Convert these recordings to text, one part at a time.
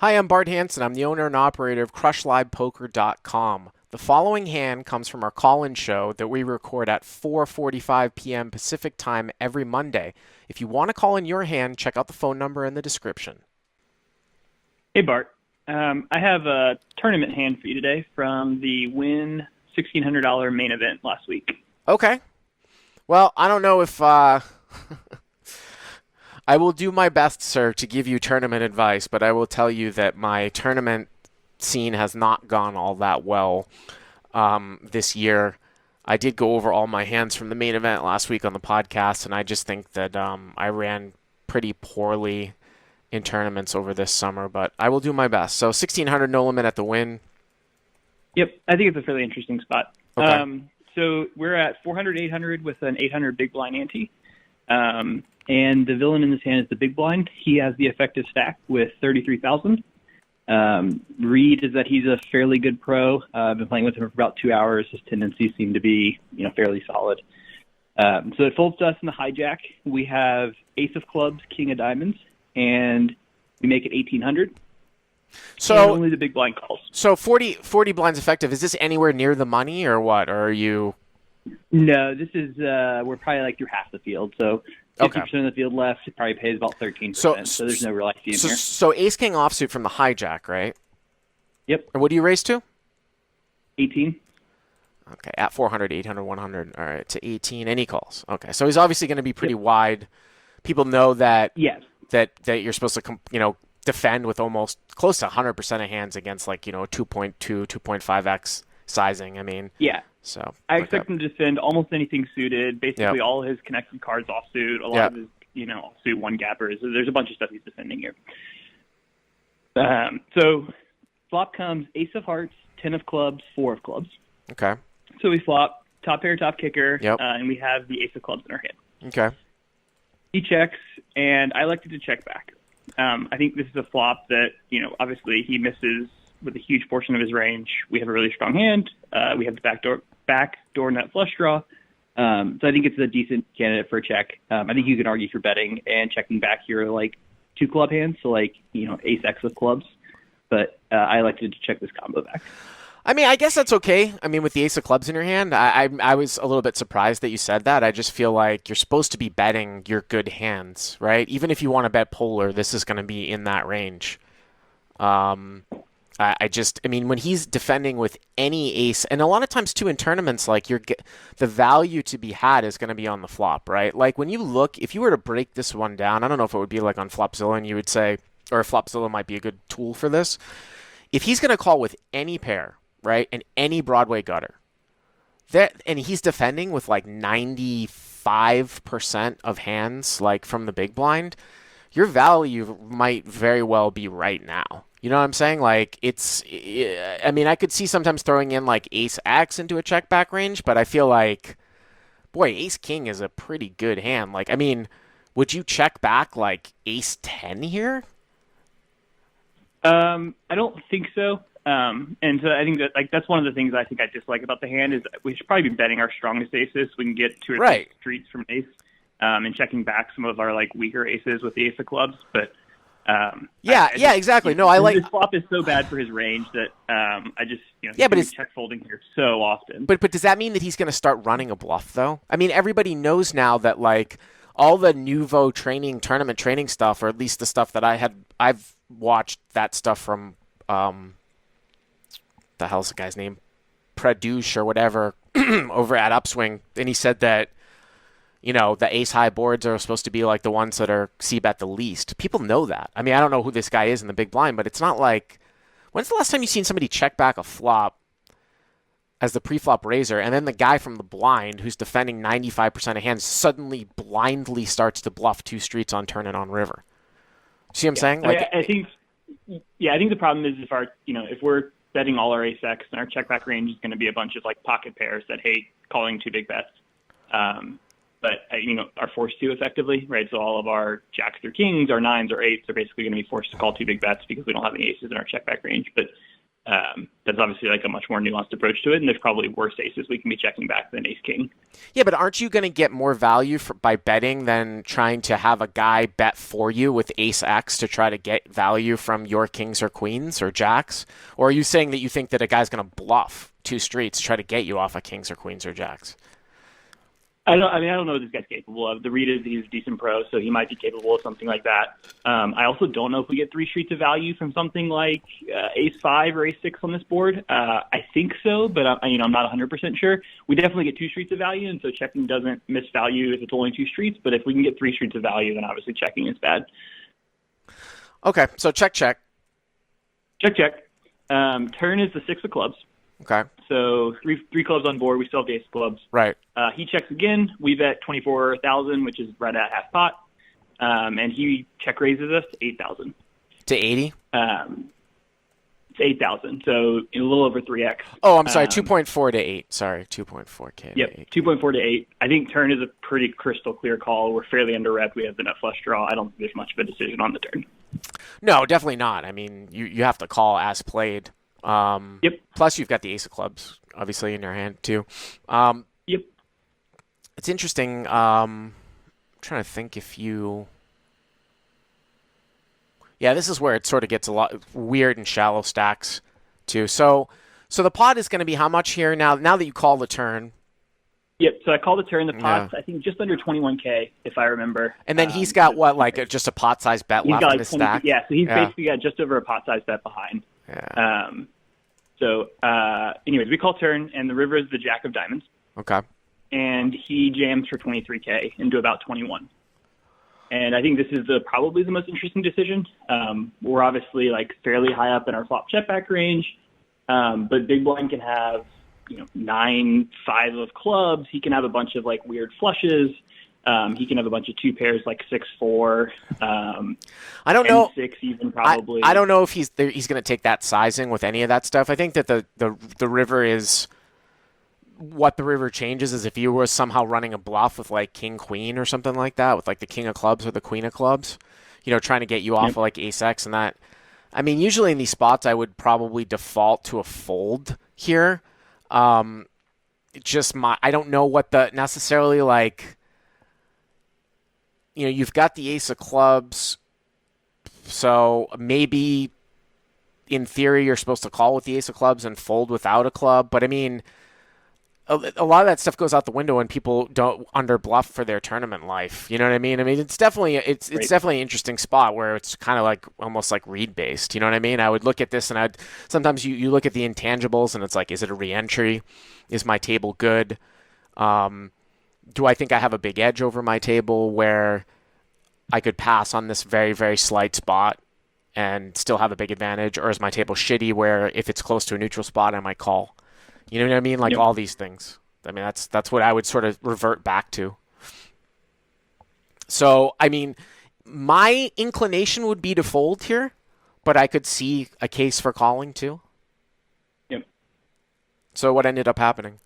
Hi, I'm Bart Hanson. I'm the owner and operator of CrushLivePoker.com. The following hand comes from our call-in show that we record at 4:45 p.m. Pacific Time every Monday. If you want to call in your hand, check out the phone number in the description. Hey, Bart. I have a tournament hand for you today from the Win $1,600 main event last week. Okay. Well, I don't know if I will do my best, sir, to give you tournament advice, but I will tell you that my tournament scene has not gone all that well this year. I did go over all my hands from the main event last week on the podcast, and I just think that I ran pretty poorly in tournaments over this summer, but I will do my best. So 1,600 no limit at the Win. Yep, I think it's a fairly interesting spot. Okay. So we're at 400, 800 with an 800 big blind ante. And the villain in this hand is the big blind. He has the effective stack with 33,000. Read is that he's a fairly good pro. I've been playing with him for about 2 hours. His tendencies seem to be, fairly solid. So it folds to us in the hijack. We have ace of clubs, king of diamonds, and we make it 1,800. So and only the big blind calls. So 40 blinds effective. Is this anywhere near the money or what? Or are you? No, this is we're probably like through half the field. So 50% Okay. of the field left. It probably pays about 13%. So there's no real IC in here. So ace king offsuit from the hijack, right? Yep. And what do you raise to? 18. Okay, at 400, 800, 100. All right, to 18. And he calls. Okay, so he's obviously going to be pretty wide. People know that. Yes. That you're supposed to defend with almost close to 100% of hands against 2.2, 2.5x sizing. I mean. Yeah. So I expect him to defend almost anything suited. Basically, all his connected cards offsuit. A lot of his, offsuit one gappers. There's a bunch of stuff he's defending here. So flop comes ace of hearts, 10 of clubs, 4 of clubs. Okay. So we flop top pair, top kicker, Yep. And we have the ace of clubs in our hand. Okay. He checks, and I elected to check back. I think this is a flop that, obviously he misses with a huge portion of his range. We have a really strong hand. We have the backdoor nut flush draw. So I think it's a decent candidate for a check. I think you can argue for betting and checking back your two club hands, so ace X of clubs. But I elected to check this combo back. I mean, I guess that's okay. I mean, with the ace of clubs in your hand, I was a little bit surprised that you said that. I just feel like you're supposed to be betting your good hands, right? Even if you want to bet polar, this is going to be in that range. I mean, when he's defending with any ace, and a lot of times too in tournaments, the value to be had is going to be on the flop, right? Like when you look, if you were to break this one down, I don't know if it would be like on Flopzilla, and you would say, or Flopzilla might be a good tool for this. If he's going to call with any pair, right, and any Broadway gutter, and he's defending with 95% of hands, from the big blind, your value might very well be right now. You know what I'm saying? I could see sometimes throwing in ace X into a check back range, but I feel like, boy, ace king is a pretty good hand. Would you check back ace 10 here? I don't think so. And so I think that that's one of the things I think I dislike about the hand is that we should probably be betting our strongest aces. We can get 2 or 3 streets from ace, and checking back some of our weaker aces with the ace of clubs. But exactly. No, I like this flop is so bad for his range that I just but it's check folding here so often. But does that mean that he's going to start running a bluff though? I mean, everybody knows now that all the nouveau tournament training stuff, or at least the stuff that I've watched that stuff from the hell's the guy's name, Pradush or whatever over at Upswing, and he said that the ace high boards are supposed to be the ones that are c-bet the least. People know that. I mean, I don't know who this guy is in the big blind, but it's not when's the last time you've seen somebody check back a flop as the pre-flop raiser, and then the guy from the blind who's defending 95% of hands suddenly blindly starts to bluff 2 streets on turn and on river? See what I'm saying? I think the problem is if we're betting all our ace X, then our check back range is going to be a bunch of pocket pairs that hate calling 2 big bets. But are forced to effectively, right? So all of our jacks or kings, our nines or eights are basically going to be forced to call 2 big bets because we don't have any aces in our check back range. But That's obviously like a much more nuanced approach to it, and there's probably worse aces we can be checking back than ace king. Yeah, but aren't you going to get more value by betting than trying to have a guy bet for you with ace X to try to get value from your kings or queens or jacks? Or are you saying that you think that a guy's going to bluff two streets to try to get you off of kings or queens or jacks? I don't know what this guy's capable of. The read is he's a decent pro, so he might be capable of something like that. I also don't know if we get 3 streets of value from something like ace 5 or ace 6 on this board. I think so, but I'm not 100% sure. We definitely get 2 streets of value, and so checking doesn't miss value if it's only 2 streets. But if we can get 3 streets of value, then obviously checking is bad. Okay, so check. Check. Turn is the 6 of clubs. Okay. So three clubs on board. We still have the ace of clubs. Right. He checks again. We bet 24,000, which is right at half pot. And he check raises us to 8,000. To 80? It's 8,000. So a little over 3x. Oh, I'm sorry. 2.4 to 8. Sorry, 2.4K. Yep. 2.4 to 8. I think turn is a pretty crystal clear call. We're fairly under rep. We have the nut flush draw. I don't think there's much of a decision on the turn. No, definitely not. I mean, you have to call as played. Yep. Plus, you've got the ace of clubs, obviously, in your hand, too. Yep. It's interesting. I'm trying to think if you... Yeah, this is where it sort of gets a lot weird and shallow stacks, too. So the pot is going to be how much here now that you call the turn? Yep. So I call the turn. The pot's, I think, just under 21K, if I remember. And then he's got just a pot-sized bet left in his stack? Yeah, so he's basically got just over a pot-sized bet behind. Yeah. Anyways, we call turn, and the river is the jack of diamonds. Okay. And he jams for 23K into about 21. And I think this is probably the most interesting decision. We're obviously fairly high up in our flop check back range, but big blind can have 9, 5 of clubs. He can have a bunch of weird flushes. He can have a bunch of 2 pairs 6, 4. I don't know. 6 even probably. I don't know if he's going to take that sizing with any of that stuff. I think that the river is what the river changes is if you were somehow running a bluff with king queen or something like that with the king of clubs or the queen of clubs, trying to get you off of ace X and that. I mean, usually in these spots I would probably default to a fold here. I don't know what the necessarily you've got the ace of clubs, so maybe in theory you're supposed to call with the ace of clubs and fold without a club. But I mean, a lot of that stuff goes out the window when people don't under bluff for their tournament life. You know what I mean? I mean, it's definitely definitely an interesting spot where it's kind of almost read based. You know what I mean? I would look at this and sometimes you look at the intangibles and it's is it a reentry? Is my table good? Do I think I have a big edge over my table where I could pass on this very, very slight spot and still have a big advantage? Or is my table shitty where if it's close to a neutral spot, I might call? You know what I mean? Yep. All these things. I mean, that's what I would sort of revert back to. So, I mean, my inclination would be to fold here, but I could see a case for calling too. Yep. So what ended up happening?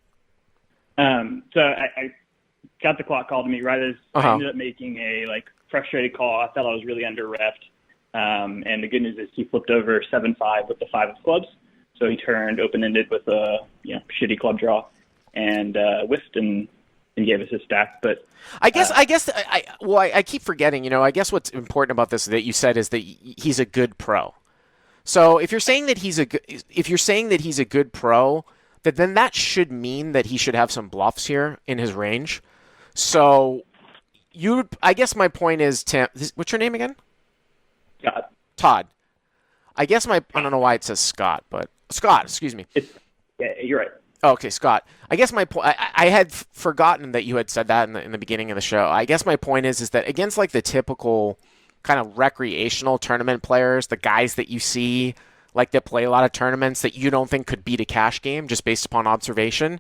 So I got the clock called to me right as I ended up making a frustrated call. I thought I was really under reffed. And the good news is he flipped over 7-5 with the 5 of clubs. So he turned open-ended with a shitty club draw and whiffed and gave us his stack. But I keep forgetting. I guess what's important about this that you said is that he's a good pro. So if you're saying that he's a good pro, then that should mean that he should have some bluffs here in his range. So I guess my point is, Tim, what's your name again? Todd. I don't know why it says Scott, but Scott, excuse me. Yeah, you're right. Oh, okay, Scott. I guess my point, I had forgotten that you had said that in the beginning of the show. I guess my point is that against the typical kind of recreational tournament players, the guys that you see that play a lot of tournaments that you don't think could beat a cash game just based upon observation,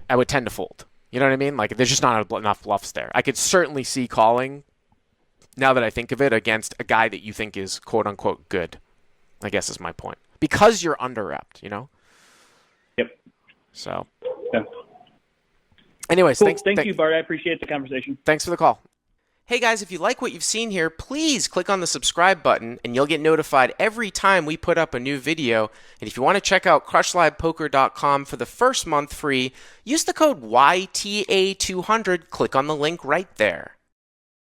I would tend to fold. You know what I mean? There's just not enough bluffs there. I could certainly see calling, now that I think of it, against a guy that you think is quote-unquote good, I guess is my point. Because you're under-repped, Yep. So. Yeah. Anyways, cool. Thank you, Bart. I appreciate the conversation. Thanks for the call. Hey guys, if you like what you've seen here, please click on the subscribe button and you'll get notified every time we put up a new video. And if you want to check out CrushLivePoker.com for the first month free, use the code YTA200. Click on the link right there.